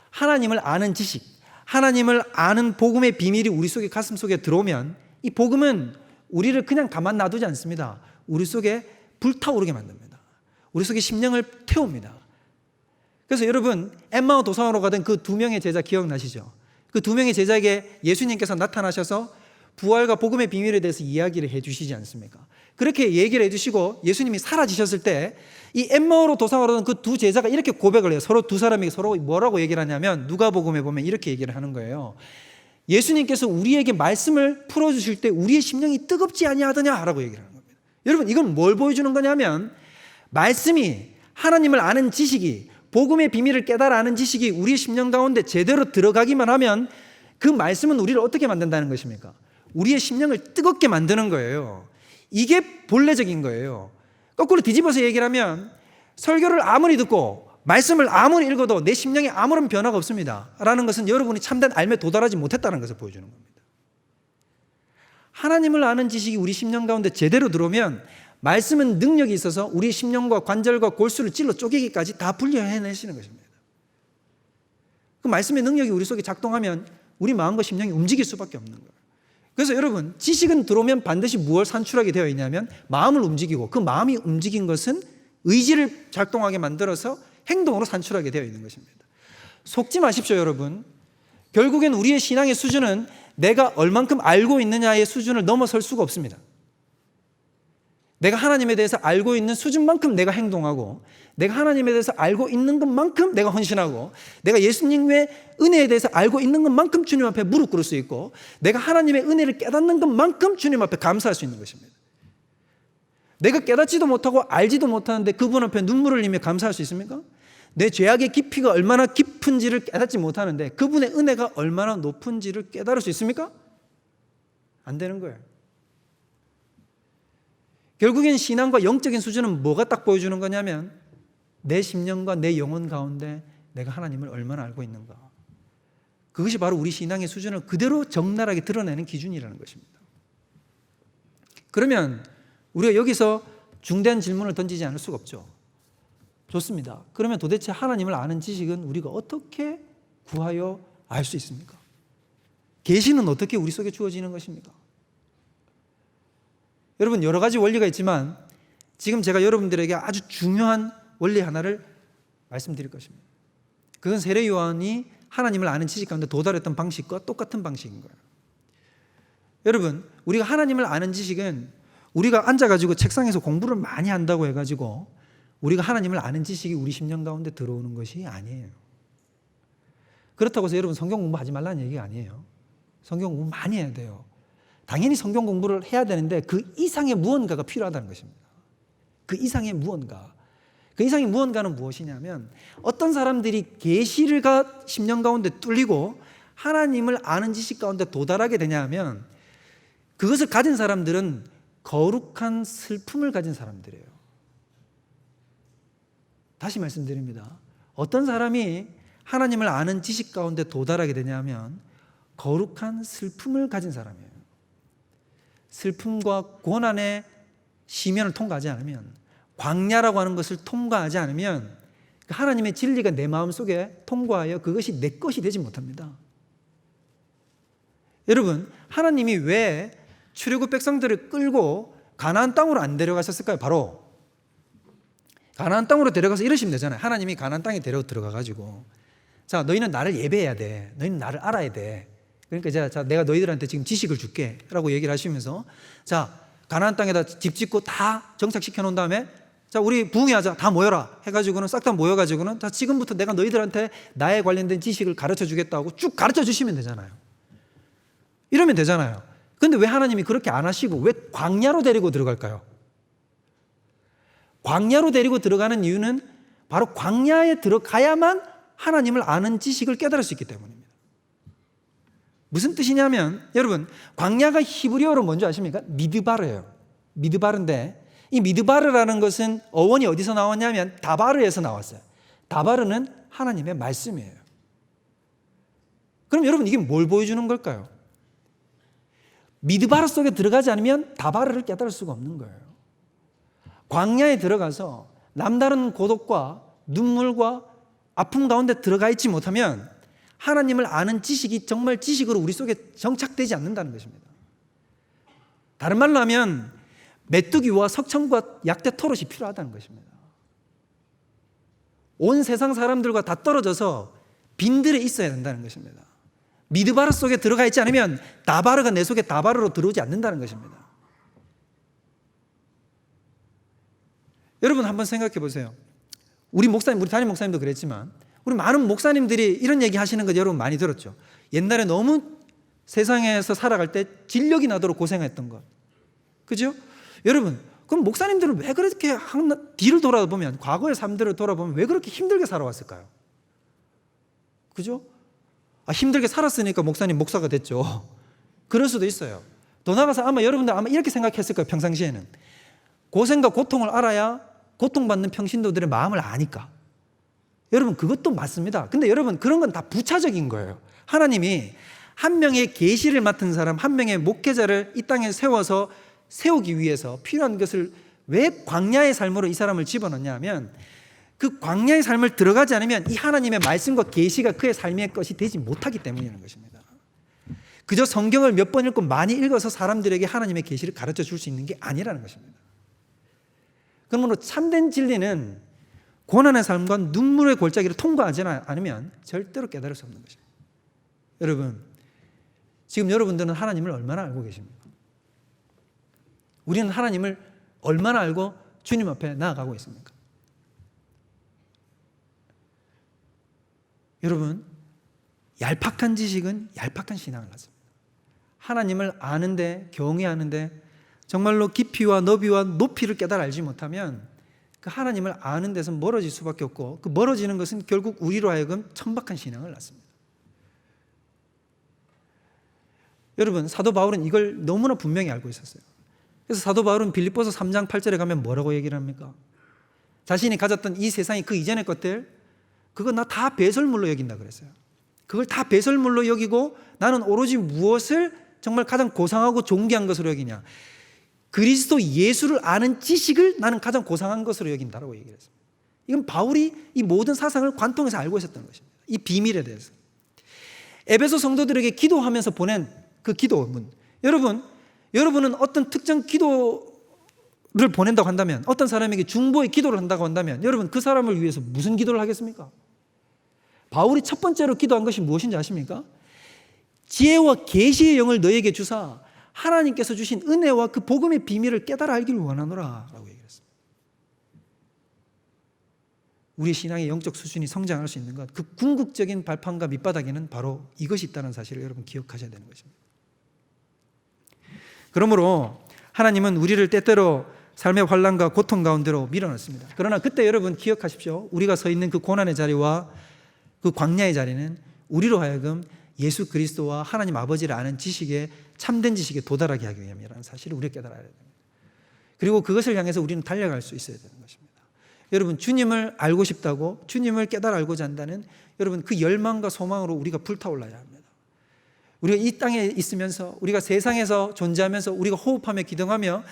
하나님을 아는 지식, 하나님을 아는 복음의 비밀이 우리 속에 가슴 속에 들어오면 이 복음은 우리를 그냥 가만 놔두지 않습니다. 우리 속에 불타오르게 만듭니다. 우리 속에 심령을 태웁니다. 그래서 여러분 엠마오 도상으로 가던 그 두 명의 제자 기억나시죠? 그 두 명의 제자에게 예수님께서 나타나셔서 부활과 복음의 비밀에 대해서 이야기를 해주시지 않습니까? 그렇게 얘기를 해주시고 예수님이 사라지셨을 때 이 엠마오로 도상으로 가던 그 두 제자가 이렇게 고백을 해요. 서로 두 사람이 서로 뭐라고 얘기를 하냐면 누가복음에 보면 이렇게 얘기를 하는 거예요. 예수님께서 우리에게 말씀을 풀어주실 때 우리의 심령이 뜨겁지 아니하더냐라고 얘기를 하는 겁니다. 여러분 이건 뭘 보여주는 거냐면 말씀이, 하나님을 아는 지식이 복음의 비밀을 깨달아 아는 지식이 우리의 심령 가운데 제대로 들어가기만 하면 그 말씀은 우리를 어떻게 만든다는 것입니까? 우리의 심령을 뜨겁게 만드는 거예요. 이게 본래적인 거예요. 거꾸로 뒤집어서 얘기를 하면 설교를 아무리 듣고 말씀을 아무리 읽어도 내 심령에 아무런 변화가 없습니다 라는 것은 여러분이 참된 알매 도달하지 못했다는 것을 보여주는 겁니다. 하나님을 아는 지식이 우리 심령 가운데 제대로 들어오면 말씀은 능력이 있어서 우리 심령과 관절과 골수를 찔러 쪼개기까지 다 분리해내시는 것입니다. 그 말씀의 능력이 우리 속에 작동하면 우리 마음과 심령이 움직일 수밖에 없는 거예요. 그래서 여러분, 지식은 들어오면 반드시 무엇을 산출하게 되어 있냐면 마음을 움직이고, 그 마음이 움직인 것은 의지를 작동하게 만들어서 행동으로 산출하게 되어 있는 것입니다. 속지 마십시오, 여러분. 결국엔 우리의 신앙의 수준은 내가 얼만큼 알고 있느냐의 수준을 넘어설 수가 없습니다. 내가 하나님에 대해서 알고 있는 수준만큼 내가 행동하고, 내가 하나님에 대해서 알고 있는 것만큼 내가 헌신하고, 내가 예수님의 은혜에 대해서 알고 있는 것만큼 주님 앞에 무릎 꿇을 수 있고, 내가 하나님의 은혜를 깨닫는 것만큼 주님 앞에 감사할 수 있는 것입니다. 내가 깨닫지도 못하고 알지도 못하는데 그분 앞에 눈물을 흘리며 감사할 수 있습니까? 내 죄악의 깊이가 얼마나 깊은지를 깨닫지 못하는데 그분의 은혜가 얼마나 높은지를 깨달을 수 있습니까? 안 되는 거예요. 결국엔 신앙과 영적인 수준은 뭐가 딱 보여주는 거냐면 내 심령과 내 영혼 가운데 내가 하나님을 얼마나 알고 있는가. 그것이 바로 우리 신앙의 수준을 그대로 적나라하게 드러내는 기준이라는 것입니다. 그러면 우리가 여기서 중대한 질문을 던지지 않을 수가 없죠. 좋습니다. 그러면 도대체 하나님을 아는 지식은 우리가 어떻게 구하여 알 수 있습니까? 계시는 어떻게 우리 속에 주어지는 것입니까? 여러분, 여러 가지 원리가 있지만 지금 제가 여러분들에게 아주 중요한 원리 하나를 말씀드릴 것입니다. 그건 세례 요한이 하나님을 아는 지식 가운데 도달했던 방식과 똑같은 방식인 거예요. 여러분, 우리가 하나님을 아는 지식은 우리가 앉아가지고 책상에서 공부를 많이 한다고 해가지고 우리가 하나님을 아는 지식이 우리 심령 가운데 들어오는 것이 아니에요. 그렇다고 해서 여러분 성경 공부하지 말라는 얘기가 아니에요. 성경 공부 많이 해야 돼요. 당연히 성경 공부를 해야 되는데 그 이상의 무언가가 필요하다는 것입니다. 그 이상의 무언가. 그 이상의 무언가는 무엇이냐면 어떤 사람들이 계시가 심령 가운데 뚫리고 하나님을 아는 지식 가운데 도달하게 되냐면 그것을 가진 사람들은 거룩한 슬픔을 가진 사람들이에요. 다시 말씀드립니다. 어떤 사람이 하나님을 아는 지식 가운데 도달하게 되냐면 거룩한 슬픔을 가진 사람이에요. 슬픔과 고난의 시면을 통과하지 않으면, 광야라고 하는 것을 통과하지 않으면 하나님의 진리가 내 마음속에 통과하여 그것이 내 것이 되지 못합니다. 여러분, 하나님이 왜 출애굽 백성들을 끌고 가나안 땅으로 안 데려가셨을까요? 바로 가나안 땅으로 데려가서 이러시면 되잖아요. 하나님이 가나안 땅에 데려 들어가가지고, 자, 너희는 나를 예배해야 돼. 너희는 나를 알아야 돼. 그러니까 자, 내가 너희들한테 지금 지식을 줄게 라고 얘기를 하시면서, 자, 가나안 땅에다 집 짓고 다 정착시켜 놓은 다음에, 자, 우리 부흥회하자. 다 모여라 해가지고는 싹 다 모여가지고는, 자, 지금부터 내가 너희들한테 나에 관련된 지식을 가르쳐 주겠다고 쭉 가르쳐 주시면 되잖아요. 이러면 되잖아요. 근데 왜 하나님이 그렇게 안 하시고 왜 광야로 데리고 들어갈까요? 광야로 데리고 들어가는 이유는 바로 광야에 들어가야만 하나님을 아는 지식을 깨달을 수 있기 때문입니다. 무슨 뜻이냐면, 여러분, 광야가 히브리어로 뭔지 아십니까? 미드바르예요. 미드바르인데, 이 미드바르라는 것은 어원이 어디서 나왔냐면 다바르에서 나왔어요. 다바르는 하나님의 말씀이에요. 그럼 여러분, 이게 뭘 보여주는 걸까요? 미드바르 속에 들어가지 않으면 다바르를 깨달을 수가 없는 거예요. 광야에 들어가서 남다른 고독과 눈물과 아픔 가운데 들어가 있지 못하면 하나님을 아는 지식이 정말 지식으로 우리 속에 정착되지 않는다는 것입니다. 다른 말로 하면 메뚜기와 석청과 약대 토롯이 필요하다는 것입니다. 온 세상 사람들과 다 떨어져서 빈들에 있어야 된다는 것입니다. 미드바르 속에 들어가 있지 않으면 다바르가 내 속에 다바르로 들어오지 않는다는 것입니다. 여러분, 한번 생각해 보세요. 우리 목사님, 우리 담임 목사님도 그랬지만 우리 많은 목사님들이 이런 얘기 하시는 거 여러분 많이 들었죠. 옛날에 너무 세상에서 살아갈 때 진력이 나도록 고생했던 것, 그죠? 여러분, 그럼 목사님들은 왜 그렇게 뒤를 돌아보면, 과거의 삶들을 돌아보면 왜 그렇게 힘들게 살아왔을까요? 그죠? 힘들게 살았으니까 목사님 목사가 됐죠. 그럴 수도 있어요. 더 나아가서 아마 여러분들 이렇게 생각했을 거예요. 평상시에는 고생과 고통을 알아야 고통받는 평신도들의 마음을 아니까. 여러분, 그것도 맞습니다. 근데 여러분, 그런 건 다 부차적인 거예요. 하나님이 한 명의 계시를 맡은 사람, 한 명의 목회자를 이 땅에 세워서 세우기 위해서 필요한 것을 왜 광야의 삶으로 이 사람을 집어넣냐 하면, 그 광야의 삶을 들어가지 않으면 이 하나님의 말씀과 계시가 그의 삶의 것이 되지 못하기 때문이라는 것입니다. 그저 성경을 몇 번 읽고 많이 읽어서 사람들에게 하나님의 계시를 가르쳐 줄 수 있는 게 아니라는 것입니다. 그러므로 참된 진리는 고난의 삶과 눈물의 골짜기를 통과하지 않으면 절대로 깨달을 수 없는 것입니다. 여러분, 지금 여러분들은 하나님을 얼마나 알고 계십니까? 우리는 하나님을 얼마나 알고 주님 앞에 나아가고 있습니까? 여러분, 얄팍한 지식은 얄팍한 신앙을 낳습니다. 하나님을 아는데, 경외하는데 정말로 깊이와 너비와 높이를 깨달아 알지 못하면 그 하나님을 아는 데서 멀어질 수밖에 없고, 그 멀어지는 것은 결국 우리로 하여금 천박한 신앙을 낳습니다. 여러분, 사도 바울은 이걸 너무나 분명히 알고 있었어요. 그래서 사도 바울은 빌립보서 3장 8절에 가면 뭐라고 얘기를 합니까? 자신이 가졌던 이 세상의 그 이전의 것들, 그거 나 다 배설물로 여긴다 그랬어요. 그걸 다 배설물로 여기고 나는 오로지 무엇을 정말 가장 고상하고 존귀한 것으로 여기냐, 그리스도 예수를 아는 지식을 나는 가장 고상한 것으로 여긴다라고 얘기를 했습니다. 이건 바울이 이 모든 사상을 관통해서 알고 있었던 것입니다. 이 비밀에 대해서. 에베소 성도들에게 기도하면서 보낸 그 기도문, 여러분은 어떤 특정 기도를 보낸다고 한다면, 어떤 사람에게 중보의 기도를 한다고 한다면, 여러분 그 사람을 위해서 무슨 기도를 하겠습니까? 바울이 첫 번째로 기도한 것이 무엇인지 아십니까? 지혜와 계시의 영을 너에게 주사 하나님께서 주신 은혜와 그 복음의 비밀을 깨달아 알기를 원하노라 라고 얘기했습니다. 우리 신앙의 영적 수준이 성장할 수 있는 것, 그 궁극적인 발판과 밑바닥에는 바로 이것이 있다는 사실을 여러분 기억하셔야 되는 것입니다. 그러므로 하나님은 우리를 때때로 삶의 환난과 고통 가운데로 밀어넣습니다. 그러나 그때 여러분 기억하십시오. 우리가 서 있는 그 고난의 자리와 그 광야의 자리는 우리로 하여금 예수 그리스도와 하나님 아버지를 아는 지식에, 참된 지식에 도달하게 하기 위함이라는 사실을 우리가 깨달아야 됩니다. 그리고 그것을 향해서 우리는 달려갈 수 있어야 되는 것입니다. 여러분, 주님을 알고 싶다고, 주님을 깨달아 알고자 한다는 여러분 그 열망과 소망으로 우리가 불타올라야 합니다. 우리가 이 땅에 있으면서, 우리가 세상에서 존재하면서, 우리가 호흡하며 기동하며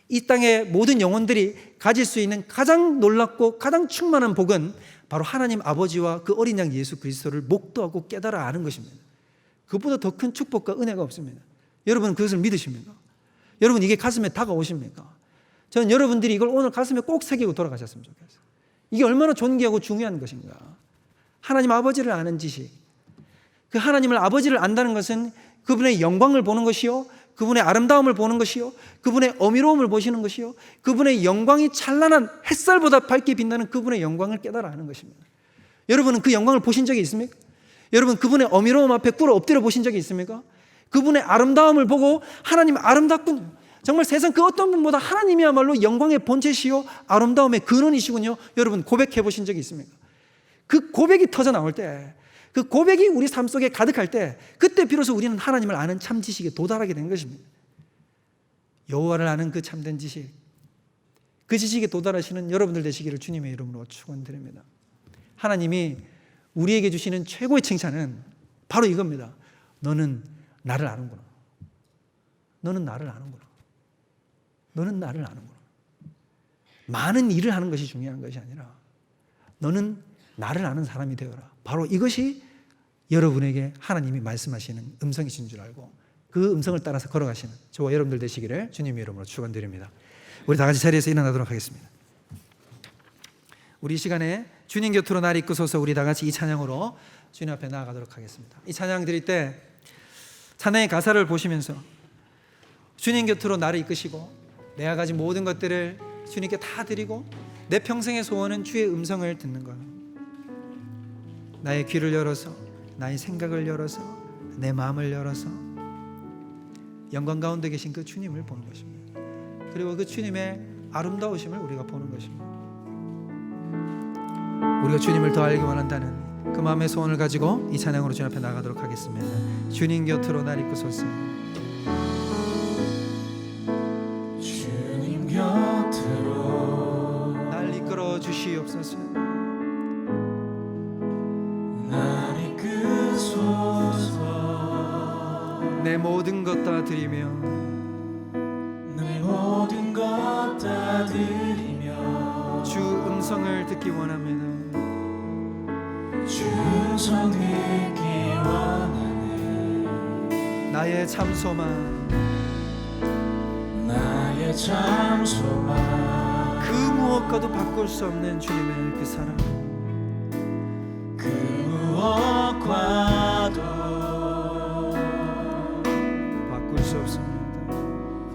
이 땅의 모든 영혼들이 가질 수 있는 가장 놀랍고 가장 충만한 복은 바로 하나님 아버지와 그 어린 양 예수 그리스도를 목도하고 깨달아 아는 것입니다. 그것보다 더 큰 축복과 은혜가 없습니다. 여러분 그것을 믿으십니까? 여러분 이게 가슴에 다가오십니까? 저는 여러분들이 이걸 오늘 가슴에 꼭 새기고 돌아가셨으면 좋겠어요. 이게 얼마나 존귀하고 중요한 것인가. 하나님 아버지를 아는 지식, 그 하나님을 아버지를 안다는 것은 그분의 영광을 보는 것이요, 그분의 아름다움을 보는 것이요, 그분의 어미로움을 보시는 것이요, 그분의 영광이 찬란한 햇살보다 밝게 빛나는 그분의 영광을 깨달아 아는 것입니다. 여러분은 그 영광을 보신 적이 있습니까? 여러분 그분의 어미로움 앞에 꿇어 엎드려 보신 적이 있습니까? 그분의 아름다움을 보고 하나님 아름답군요, 정말 세상 그 어떤 분보다 하나님이야말로 영광의 본체시요 아름다움의 근원이시군요, 여러분 고백해 보신 적이 있습니까? 그 고백이 터져 나올 때, 그 고백이 우리 삶 속에 가득할 때, 그때 비로소 우리는 하나님을 아는 참 지식에 도달하게 된 것입니다. 여호와를 아는 그 참된 지식, 그 지식에 도달하시는 여러분들 되시기를 주님의 이름으로 축원드립니다. 하나님이 우리에게 주시는 최고의 칭찬은 바로 이겁니다. 너는 나를 아는구나. 너는 나를 아는구나. 너는 나를 아는구나. 많은 일을 하는 것이 중요한 것이 아니라 너는 나를 아는 사람이 되어라. 바로 이것이 여러분에게 하나님이 말씀하시는 음성이신 줄 알고 그 음성을 따라서 걸어가시는 저와 여러분들 되시기를 주님의 이름으로 축원드립니다. 우리 다 같이 자리에서 일어나도록 하겠습니다. 우리 이 시간에 주님 곁으로 나를 이끄소서, 우리 다 같이 이 찬양으로 주님 앞에 나아가도록 하겠습니다. 이 찬양 드릴 때 찬양의 가사를 보시면서 주님 곁으로 나를 이끄시고 내가 가진 모든 것들을 주님께 다 드리고 내 평생의 소원은 주의 음성을 듣는 것, 나의 귀를 열어서, 나의 생각을 열어서, 내 마음을 열어서 영광 가운데 계신 그 주님을 보는 것입니다. 그리고 그 주님의 아름다우심을 우리가 보는 것입니다. 우리가 주님을 더 알기 원한다는 그 마음의 소원을 가지고 이 찬양으로 주님 앞에 나가도록 하겠습니다. 주님 곁으로 날 이끄소서. 주님 곁으로 날 이끌어 주시옵소서. 날 이끄소서. 내 모든 것 다 드리며 내 모든 것 다 드리며 주 음성을 듣기 원합니다. 주 음성 듣기 원하네. 나의 참 소망, 나의 참 소망, 그 무엇과도 바꿀 수 없는 주님의 그 사랑, 그 무엇과도 바꿀 수 없습니다.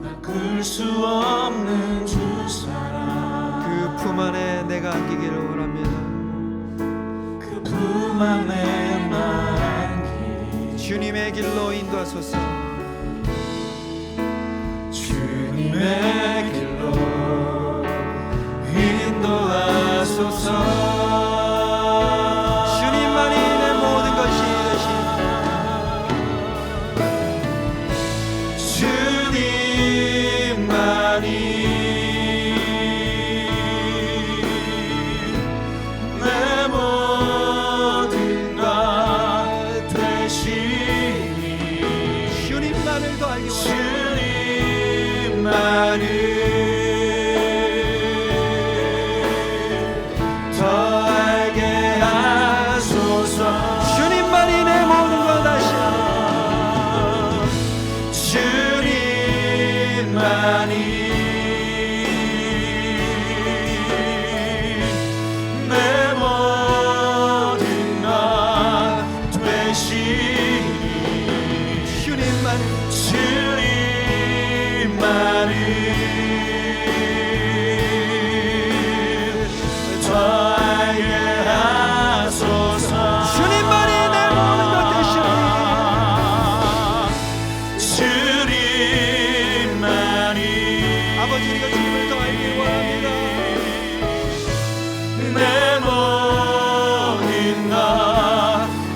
바꿀 수 없는 주 사랑, 그 품 안에 내가 안기기를 원합니다. 그 품 안에 안기리. 주님의 길로 인도하소서. 주님의 길로 인도하소서. 주님만이 내 모든 것이 되시니 주님만이 내 모든 것 되시니. 주님만을 더 알기 원합니다. 주님만을 더 알게 하소서. 주님만이 내 모든 것 다시 주님만이 내 모든 것 되시니. 주님만을 주님만을 더 알게 하소서. 주님만이 내 모든 것 되시니 주님만이 아버지 우리가 주님을 더 알기 원합니다. 내 모든 것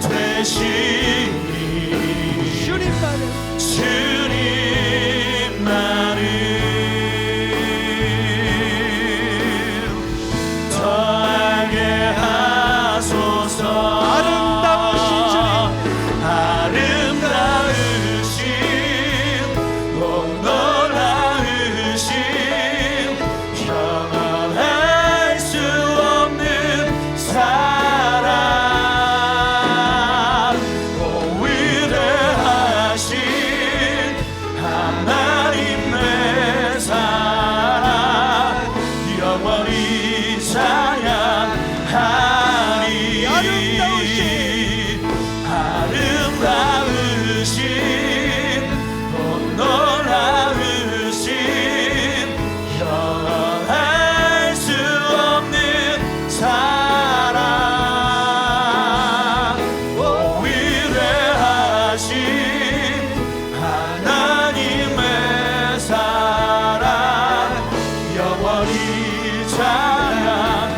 되시니. 주님만을 주님만을 더 알게 하소서. 아름다우신 주님, 아름다우신 온전하신 평안할 수 없는 사랑, 오 위대하신 하나님의 사랑, 영원히 찬양하리. 아름다우신 온전하신 영원할 수 없는 사랑, 오 위대하신 하나님의 사랑, 영원히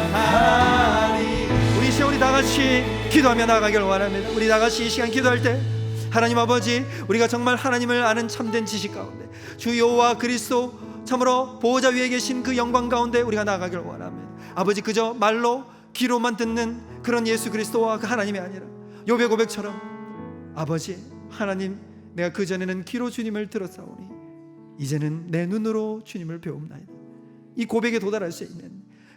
찬양하리. 우리 세월이 다 같이 기도하며 나가길 원합니다. 우리 다 같이 이 시간 기도할 때 하나님 아버지, 우리가 정말 하나님을 아는 참된 지식 가운데 주 여호와 그리스도 참으로 보호자 위에 계신 그 영광 가운데 우리가 나가길 원합니다. 아버지, 그저 말로 귀로만 듣는 그런 예수 그리스도와 그 하나님이 아니라 욥의 고백처럼 아버지 하나님, 내가 그전에는 귀로 주님을 들었사오니 이제는 내 눈으로 주님을 배움나이다. 이 고백에 도달할 수 있는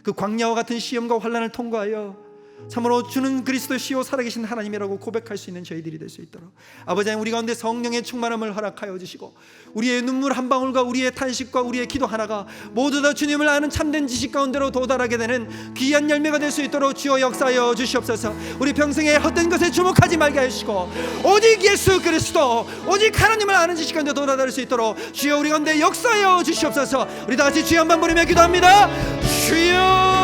그 광야와 같은 시험과 환난을 통과하여 참으로 주는 그리스도시요 살아계신 하나님이라고 고백할 수 있는 저희들이 될 수 있도록 아버지 하나님, 우리 가운데 성령의 충만함을 허락하여 주시고 우리의 눈물 한 방울과 우리의 탄식과 우리의 기도 하나가 모두 다 주님을 아는 참된 지식 가운데로 도달하게 되는 귀한 열매가 될 수 있도록 주여 역사하여 주시옵소서. 우리 평생에 헛된 것에 주목하지 말게 하시고 오직 예수 그리스도, 오직 하나님을 아는 지식 가운데 도달할 수 있도록 주여 우리 가운데 역사하여 주시옵소서. 우리 다 같이 주여 한번 부르며 기도합니다. 주여